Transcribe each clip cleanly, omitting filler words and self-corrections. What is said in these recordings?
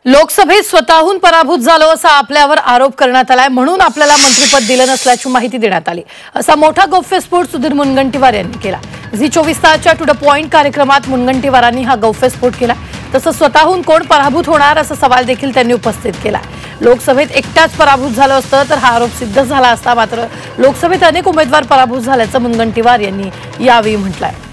लोकसभेत स्वतःहून पराभूत झालो असा आपल्यावर आरोप करण्यात आलाय, म्हणून आपल्याला मंत्रिपद दिलं नसल्याची माहिती देण्यात आली। असा मोठा गौप्यस्फोट सुधीर मुनगंटीवार यांनी केला। झी 24 तासच्या टू द पॉइंट कार्यक्रमात मुनगंटीवारांनी हा गौप्यस्फोट केला। तसंच स्वतःहून कोण पराभूत होणार असा सवाल देखील त्यांनी उपस्थित केला। लोकसभेत एकटाच पराभूत झालं असतं तर हा आरोप सिद्ध झाला असता, मात्र लोकसभेत अनेक उमेदवार पराभूत झाल्याचं मुनगंटीवार यांनी यावेळी म्हटलंय।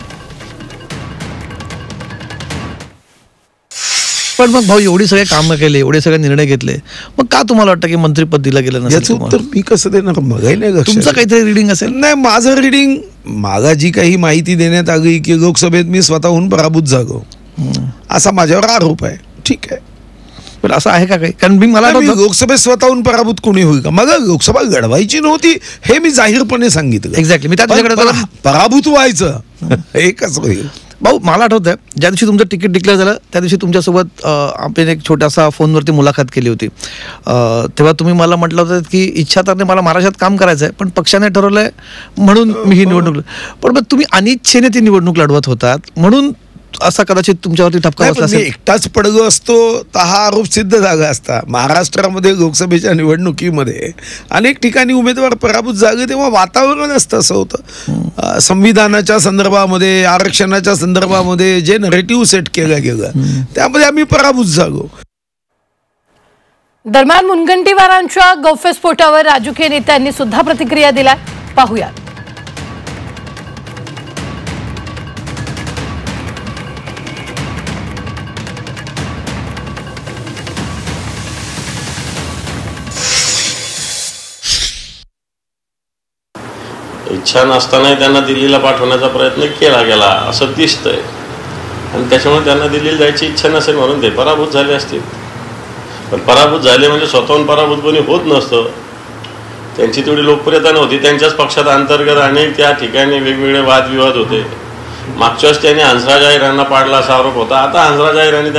पण मग भाऊ एवढी सगळे काम केले, एवढे सगळे निर्णय घेतले, मग का तुम्हाला वाटतं की मंत्रिपद दिलं गेलं नसेल? याचं उत्तर मी कसं देणार? बघायला नाही, तुमचं काहीतरी रिडिंग असेल? नाही, माझं रिडिंग, मागा जी काही माहिती देण्यात आली की लोकसभेत मी स्वतःहून पराभूत झालो असा माझ्यावर आरोप आहे। ठीक आहे, पण असं आहे का काही? कारण मला लोकसभेत स्वतःहून पराभूत कोणी होईल का? मग लोकसभा लढवायची नव्हती हे मी जाहीरपणे सांगितलं। एक्झॅक्टली, मी त्याच्याकडे पराभूत व्हायचं हे कसं होईल? भाऊ मला आठवतं ज्या दिवशी तुमचं तिकीट डिक्लेअर झालं त्या दिवशी तुमच्यासोबत आपण एक छोटासा फोनवरती मुलाखत केली होती। तेव्हा तुम्ही मला म्हटलं होतं की इच्छा तर मला महाराष्ट्रात काम करायचं आहे, पण पक्षाने ठरवलंय म्हणून मी ही निवडणूक, पण मग तुम्ही अनिच्छेने ती निवडणूक लढवत होतात म्हणून असा कदाचित तुमच्यावरती ठपका बसला असेल। एकटाच पडलो असतो तर हा आरोप सिद्ध झाला असता। महाराष्ट्रामध्ये लोकसभेच्या निवडणुकीमध्ये अनेक ठिकाणी उमेदवार पराभूत झाले तेव्हा वातावरण असतं, असं होतं। संविधानाच्या संदर्भामध्ये, आरक्षणाच्या संदर्भामध्ये जे नरेटिव्ह सेट केलं गेलं त्यामध्ये आम्ही पराभूत झालो। दरम्यान मुनगंटीवारांच्या गौप्यस्फोटावर राजकीय नेत्यांनी सुद्धा प्रतिक्रिया दिल्या, पाहूयात। इच्छा नसतानाही त्यांना दिल्लीला पाठवण्याचा प्रयत्न केला गेला असं दिसतंय, आणि त्याच्यामुळे त्यांना दिल्लीला जायची इच्छा नसेल म्हणून ते पराभूत झाले असतील। पण पराभूत झाले म्हणजे स्वतःहून पराभूत कोणी होत नसतं, त्यांची तेवढी लोकप्रियता नव्हती। त्यांच्याच पक्षात अंतर्गत अनेक त्या ठिकाणी वेगवेगळे वादविवाद होते। मागच्या वेळेस त्यांनी हंसराज अहिरांना पाडला असा आरोप होता, आता हंसराज अहिरांनी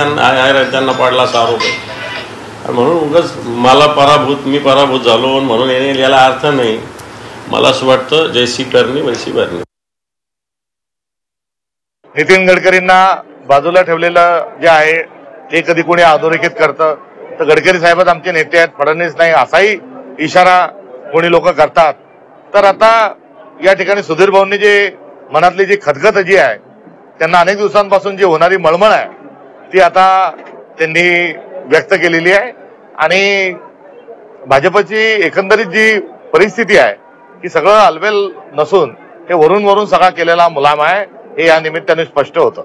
त्यांना पाडला असा आरोप आहे। म्हणून उगाच मी पराभूत झालो म्हणून याला अर्थ नाही। मला असं वाटतं जैसी करणी वैसी भरणी। नितीन गडकरींना बाजूला ठेवलेलं जे आहे ते कधी कोणी अधोरेखित करतं तर गडकरी साहेबच आमचे नेते आहेत, फडणवीस नाही असाही इशारा कोणी लोक करतात। तर आता या ठिकाणी सुधीर भाऊंनी जे मनातली जी खदखद जी आहे, त्यांना अनेक दिवसांपासून जी होणारी मळमळ आहे ती आता त्यांनी व्यक्त केलेली आहे, आणि भाजपची एकंदरीत जी परिस्थिती आहे की सगळं अलबेल नसून हे वरून सगळा केलेला मुलाम आहे हे या निमित्ताने स्पष्ट होतं।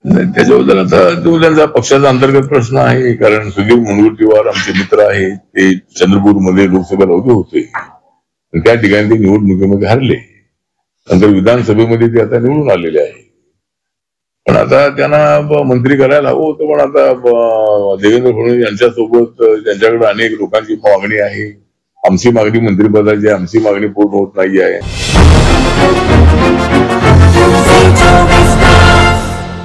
त्याच्याबद्दल आता तो त्यांचा पक्षाचा अंतर्गत प्रश्न आहे, कारण सुधीर मुनगंटीवार आमचे मित्र आहेत, ते चंद्रपूरमध्ये लोकसभेला उभे होते, त्या ठिकाणी ते निवडणुकीमध्ये हरले, नंतर विधानसभेमध्ये ते आता निवडून आलेले आहे। पण आता त्यांना मंत्री करायला हवं होतं, पण आता देवेंद्र फडणवीस यांच्यासोबत त्यांच्याकडे अनेक लोकांची मागणी आहे। आमची मागणी मंत्रिपदाची, आमची मागणी पूर्ण होत नाही आहे।